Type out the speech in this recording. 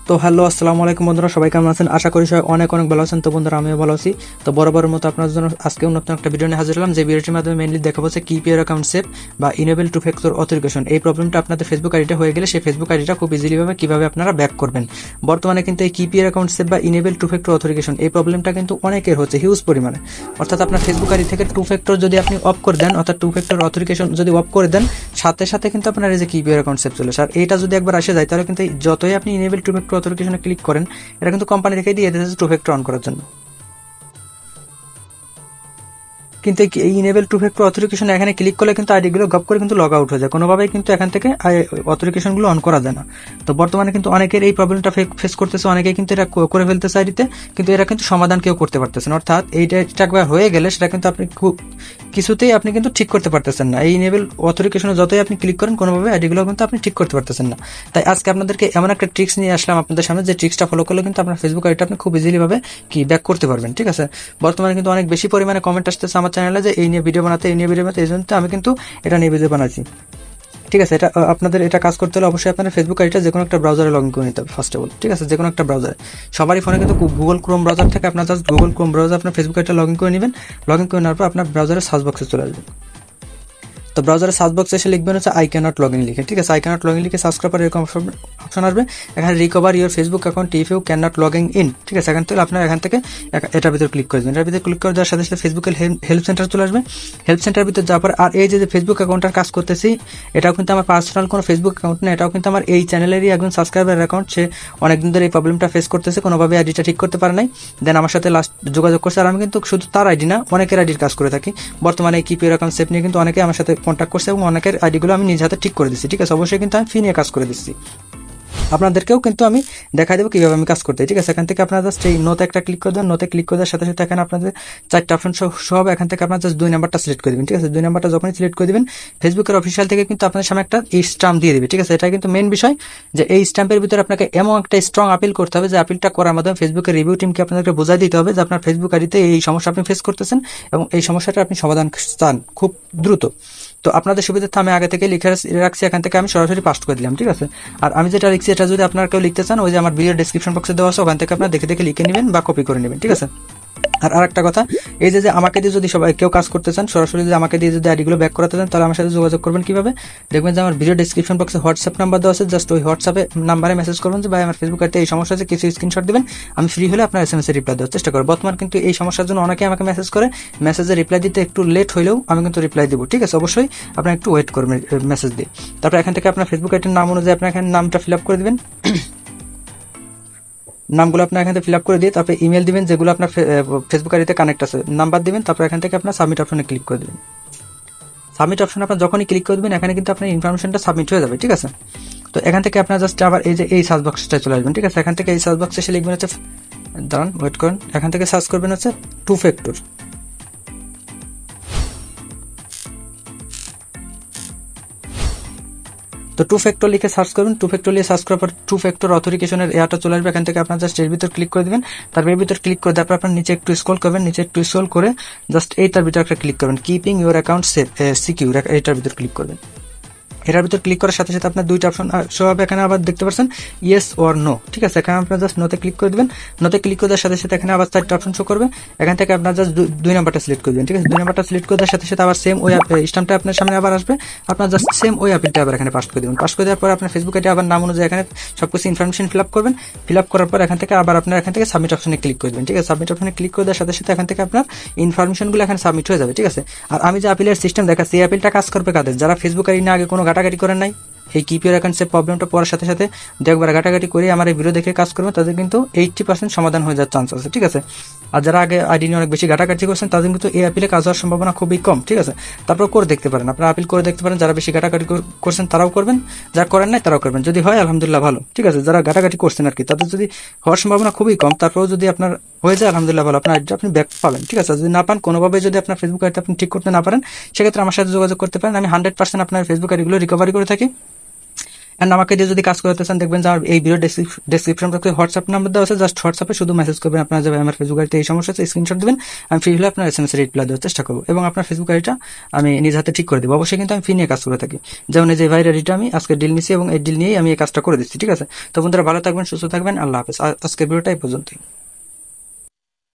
তো হ্যালো আসসালামু আলাইকুম বন্ধুরা, সবাই কেমন আছেন? আশা করি সবাই অনেক ভালো আছেন। তো বন্ধুরা, আমিও ভালো আছি। তো বরাবরের মতো আপনাদের জন্য আজকে নতুন একটা ভিডিও নিয়ে হাজির হলাম, যে ভিডিওটির মাধ্যমে মেইনলি দেখাবো যে কিপিআর অ্যাকাউন্ট সেভ বা ইনেবল টু ফ্যাক্টর অথেন্টিকেশন এই প্রবলেমটা আপনাদের ফেসবুক আইডিটা হয়ে গেলে সেই ফেসবুক আইডিটা খুব ইজিলি ভাবে কিভাবে আপনারা ব্যাক করবেন। বর্তমানে কিন্তু এই কিপিআর অ্যাকাউন্ট সেভ বা ইনেবল টু ফ্যাক্টর অথেন্টিকেশন এই প্রবলেমটা কিন্তু অনেকের হচ্ছে, হিউজ পরিমাণে। অর্থাৎ আপনার ফেসবুক আইডি থেকে টু ফ্যাক্টর যদি আপনি অফ করে দেন, অর্থাৎ টু ফ্যাক্টর অথেন্টিকেশন যদি অফ করে দেন, সাথে সাথে কিন্তু আপনার এই যে কিপিআর অ্যাকাউন্ট সেভ চলে আসে। আর এটা যদি একবার আসে যায়, তাহলে কিন্তু যতই আপনি ইনেবল টু ফ্যাক্টর অথেন্টিকেশনে ক্লিক করেন, এটা কিন্তু কোম্পানি থেকে দিয়ে দিতেছে টু ফ্যাক্টর অন করার জন্য। কিন্তু এই ইনেবল টু ফ্যাক্টর অথেন্টিকেশন এখানে ক্লিক করলে কিন্তু আইডিগুলো গপ করে কিন্তু লগ আউট হয়ে যায়, কোনোভাবেই কিন্তু এখান থেকে অথেন্টিকেশনগুলো অন করা যায় না। তো বর্তমানে কিন্তু অনেকের এই প্রবলেমটা ফেস করতেছে, অনেকেই কিন্তু এটা করে ফেলতেছে আইডিতে, কিন্তু এরা কিন্তু সমাধান কেউ করতে পারতেছে না। অর্থাৎ এইটা একবার হয়ে গেলে সেটা কিন্তু আপনি কিছুতেই আপনি কিন্তু ঠিক করতে পারতেছেন না। এই ইনেবল অথেন্টিকেশনে যতই আপনি ক্লিক করেন, কোনোভাবে আইডিগুলো কিন্তু আপনি ঠিক করতে পারতেছেন না। তাই আজকে আপনাদেরকে এমন একটা ট্রিক্স নিয়ে আসলাম আপনাদের সামনে, যে ট্রিক্সটা ফলো করলে কিন্তু আপনার ফেসবুক আইডিটা আপনি খুব ইজিলি ভাবে ব্যাক করতে পারবেন। ঠিক আছে, বর্তমানে কিন্তু অনেক বেশি পরিমাণে কমেন্ট আসতেছে আমার চ্যানেলে যে এই নিয়ে ভিডিও বানাতে, এই নিয়ে ভিডিও বানাতে, এই জন্য আমি কিন্তু এটা নিয়ে ভিডিও বানাচ্ছি। ঠিক আছে, এটা আপনাদের এটা কাজ করতে হলে অবশ্যই আপনার ফেসবুক আইডিটা যে কোনো একটা ব্রাউজারে লগ ইন করে নিতে হবে ফার্স্ট অফ অল। ঠিক আছে, যে কোনো একটা ব্রাউজারে, সবারই ফোনে কিন্তু গুগল ক্রোম ব্রাউজার থেকে আপনার জাস্ট গুগল ক্রোম ব্রাউজার আপনার ফেসবুক আইডিটা লগ ইন করে নেবেন। লগ ইন করে নেওয়ার পর আপনার ব্রাউজারের সার্চ বক্সে চলে আসবে। তো ব্রাউজারের সার্চ বক্সে এসে লিখবেন হচ্ছে আই ক্যানট লগ ইন লিখে। ঠিক আছে, আই ক্যানট লগ ইন লিখে সার্চ করার পর এরকম অপশন আসবে, এখানে recover your Facebook account if you can not logging in. ঠিক আছে, এখান থেকে আপনার এখান থেকে এটার ভিতরে ক্লিক করে দেবেন। এটার ভিতরে ক্লিক করে দেওয়ার সাথে সাথে ফেসবুকের হেল্প সেন্টার চলে আসবে। হেল্প সেন্টারের ভিতরে যাওয়ার পর, আর এই যে ফেসবুক অ্যাকাউন্টের কাজ করতেছি, এটাও কিন্তু আমার পার্সোনাল কোনো ফেসবুক অ্যাকাউন্ট না, এটাও কিন্তু আমার এই চ্যানেলেরই একজন সাবস্ক্রাইবার অ্যাকাউন্ট। সে অনেকদিন ধরে এই প্রবলেমটা ফেস করতেছে, কোনোভাবে আইডিটা ঠিক করতে পারে নাই, দেন আমার সাথে লাস্ট যোগাযোগ করছে। আর আমি কিন্তু শুধু তার আইডি না, অনেকের আইডির কাজ করে থাকি। বর্তমানে এই কিপিআর অ্যাকাউন্ট সেভ নিয়ে কিন্তু অনেকে আমার সাথে কন্ট্যাক্ট করছে এবং অনেকের আইডিগুলো আমি নিজ হাতে ঠিক করে দিচ্ছি। ঠিক আছে, অবশ্যই কিন্তু আমি ফি নিয়ে কাজ করে দিচ্ছি, আপনাদেরকেও কিন্তু আমি দেখাই দেবো কিভাবে আমি কাজ করতে। ঠিক আছে, এখান থেকে আপনারা জাস্ট এই নোতে একটা ক্লিক করে দেন। নোতে ক্লিক করে দেওয়ার সাথে সাথে এখানে আপনাদের চারটা অপশন সহ হবে। এখান থেকে আপনার জাস্ট 2 নাম্বারটা সিলেক্ট করে দিবেন। ঠিক আছে, 2 নাম্বারটা যখনই সিলেক্ট করে দিবেন, ফেসবুকের অফিসিয়াল থেকে কিন্তু আপনাদের সামনে একটা এই স্ট্যাম্প দিয়ে দিবে। ঠিক আছে, এটা কিন্তু মেন বিষয়, যে এই স্ট্যাম্পের ভিতরে আপনাকে এমন একটা স্ট্রং আপিল করতে হবে, যে আপিলটা করার মাধ্যমে ফেসবুকের রিভিউ টিমকে আপনাদেরকে বোঝাই দিতে হবে যে আপনার ফেসবুক আইডিতে এই সমস্যা আপনি ফেস করতেছেন এবং এই সমস্যাটা আপনি সমাধান চান খুব দ্রুত। তো আপনাদের সুবিধার্থে আমি আগে থেকে লিখে রাখছি, এখান থেকে আমি সরাসরি পাস্ট করে দিলাম। ঠিক আছে, আর আমি যেটা লিখছি এটা যদি আপনার কেউ লিখতে চান, ওই যে আমার ভিডিও ডেসক্রিপশন বক্সে দেওয়া আছে, ওখান থেকে আপনার দেখে দেখে লিখে নেবেন বা কপি করে নেবেন। ঠিক আছে, আর আরেকটা কথা, এই যে আমাকে দিয়ে যদি সবাই কেউ কাজ করতে চান, সরাসরি যদি আমাকে দিয়ে যদি আইডিগুলো ব্যাক করাতে চান, তাহলে আমার সাথে যোগাযোগ করবেন কিভাবে, দেখবেন যে আমার ভিডিও ডেসক্রিপশন বক্সে হোয়াটসঅ্যাপ নাম্বার দেওয়া আছে। জাস্ট ওই হোয়াটসঅ্যাপে নাম্বারে মেসেজ করবেন যে ভাই আমার ফেসবুক আইডিতে এই সমস্যা আছে, কিছু স্ক্রিনশট দিবেন, আমি ফ্রি হলে আপনার এসএমএস এ রিপ্লাই দেওয়ার চেষ্টা করব। বর্তমান কিন্তু এই সমস্যার জন্য অনেকে আমাকে মেসেজ করে, মেসেজে রিপ্লাই দিতে একটু লেট হলেও আমি কিন্তু রিপ্লাই দিব। ঠিক আছে, অবশ্যই আপনার একটু ওয়েট করবেন মেসেজ দিয়ে। তারপর এখান থেকে আপনার ফেসবুক আইডির নাম অনুযায়ী আপনার এখানে নামটা ফিল আপ করে দিবেন। নামগুলো আপনার এখান থেকে ফিল আপ করে দিয়ে তারপরে ইমেল দিবেন যেগুলো আপনার ফেসবুক আইডিতে কানেক্ট আছে, নাম্বার দিবেন। তারপর এখান থেকে আপনার সাবমিট অপশনে ক্লিক করে দিবেন। সাবমিট অপশন আপনার যখনই ক্লিক করে দেবেন, এখানে কিন্তু আপনার ইনফরমেশনটা সাবমিট হয়ে যাবে। ঠিক আছে, তো এখান থেকে আপনার জাস্ট আবার এই যে এই সার্চ বক্সটা চলে আসবেন। ঠিক আছে, এখান থেকে এই সার্চ বক্সে এসে লিখবেন হচ্ছে, দাঁড়ান ওয়েট করেন, এখান থেকে সার্চ করবেন হচ্ছে টু ফ্যাক্টর। তো টু ফ্যাক্টর লিখে সার্চ করবেন। টু ফ্যাক্টর লিখে সার্চ করার পর টু ফ্যাক্টর অথেন্টিকেশনের এয়ারটা চলে আসবে। এখান থেকে আপনার জাস্ট এর ভিতর ক্লিক করে দিবেন। তারপর এর ভিতর ক্লিক করে দেওয়ার পর আপনার নিচে একটু স্ক্রল করবেন, নিচে একটু স্ক্রল করে জাস্ট এইটার ভিতর একটা ক্লিক করবেন, keeping your account safe secure, এটার ভিতর ক্লিক করবেন। এটার ভিতর ক্লিক করার সাথে সাথে আপনার দুইটা অপশন শো হবে, এখানে আবার দেখতে পাচ্ছেন ইয়েস অর নো। ঠিক আছে, এখানে আপনার জাস্ট নোতে ক্লিক করে দিবেন। নোতে ক্লিক করে দেওয়ার সাথে সাথে এখানে আবার 4টা অপশন শো করবে, এখান থেকে আপনার জাস্ট 2 নাম্বারটা সিলেক্ট করে দিবেন। ঠিক আছে, 2 নাম্বারটা সিলেক্ট করে দেওয়ার সাথে সাথে আবার সেম ওই স্ট্যাম্পটা আপনার সামনে আবার আসবে, আপনার জাস্ট সেম ওই আপিলটা আবার এখানে পাস করে দিবেন। পাস করে দেওয়ার পর আপনার ফেসবুক আইডি আবার নাম অনুযায়ী এখানে সবকিছু ইনফরমেশন ফিল আপ করবেন। ফিল আপ করার পর এখান থেকে আবার আপনার এখান থেকে সাবমিট অপশনে ক্লিক করে দিবেন। ঠিক আছে, সাবমিট অপশনে ক্লিক করে দেওয়ার সাথে সাথে এখান থেকে আপনার ইনফরমেশনগুলো এখানে সাবমিট হয়ে যাবে। ঠিক আছে, আর আমি যে আপিলের সিস্টেম দেখাচ্ছি, এই আপিলটা কাজ করবে কাদের, যারা ফেসবুক আইডি না আগে কোনো ঘাটাঘাটি করেন নাই, এই কিপিআর অ্যাকাউন্ট সেভ প্রবলেমটা পড়ার সাথে সাথে একবার ঘাটাঘাটি করে আমার এই ভিডিও দেখে কাজ করবেন, তাদের কিন্তু 80% সমাধান হয়ে যাওয়ার চান্স আছে। ঠিক আছে, আর যারা আগে আইডি নিয়ে অনেক বেশি ঘাটাঘাটি করছেন, তাদের কিন্তু এই আপিলে কাজ হওয়ার সম্ভাবনা খুবই কম। ঠিক আছে, তারপর করে দেখতে পারেন, আপনারা আপিল করে দেখতে পারেন, যারা বেশি ঘাটাঘাটি করছেন তারাও করবেন, যারা করেন নাই তারাও করবেন, যদি হয় আলহামদুলিল্লাহ ভালো। ঠিক আছে, যারা ঘাটাঘাটি করছেন আর কি, তাদের যদি হওয়ার সম্ভাবনা খুবই কম, তারপরেও যদি আপনার হয়ে যায় আলহামদুলিল্লাহ ভালো, আপনার আইডিটা আপনি ব্যাক পাবেন। ঠিক আছে, যদি না পান কোনোভাবে, যদি আপনার ফেসবুক আইডি আপনি ঠিক করতে না পারেন, সেক্ষেত্রে আমার সাথে যোগাযোগ করতে পারেন। আমি 100% আপনার ফেসবুক আইডিগুলো রিকভারি করে থাকি এন্ড আমাকে দিয়ে যদি কাজ করাতে চান, দেখবেন যে আমার এই ভিডিও ডেসক্রিপশন বক্সে হোয়াটসঅ্যাপ নাম্বার দেওয়া আছে, জাস্ট হোয়াটসঅ্যাপে শুধু মেসেজ করবেন, আপনার যে ভাই আমার ফেসবুক আইডিতে এই সমস্যা আছে স্ক্রিনশট দিবেন, আমি ফ্রি হলে আপনার SMS এর রিপ্লাই দেওয়ার চেষ্টা করবো, এবং আপনার ফেসবুক আইডিটা আমি নিজ হাতে ঠিক করে দেবো। অবশ্যই কিন্তু আমি ফি নিয়ে কাজ করে থাকি। যেমন এই যে ভাইয়ের আইডিটা আমি আজকে ডিল নিছি এবং এই ডিল নিয়েই আমি এই কাজটা করে দিচ্ছি, ঠিক আছে? তো বন্ধুরা ভালো থাকবেন, সুস্থ থাকবেন, আল্লাহ হাফেজ। আজকের ভিডিওটা এই পর্যন্তই।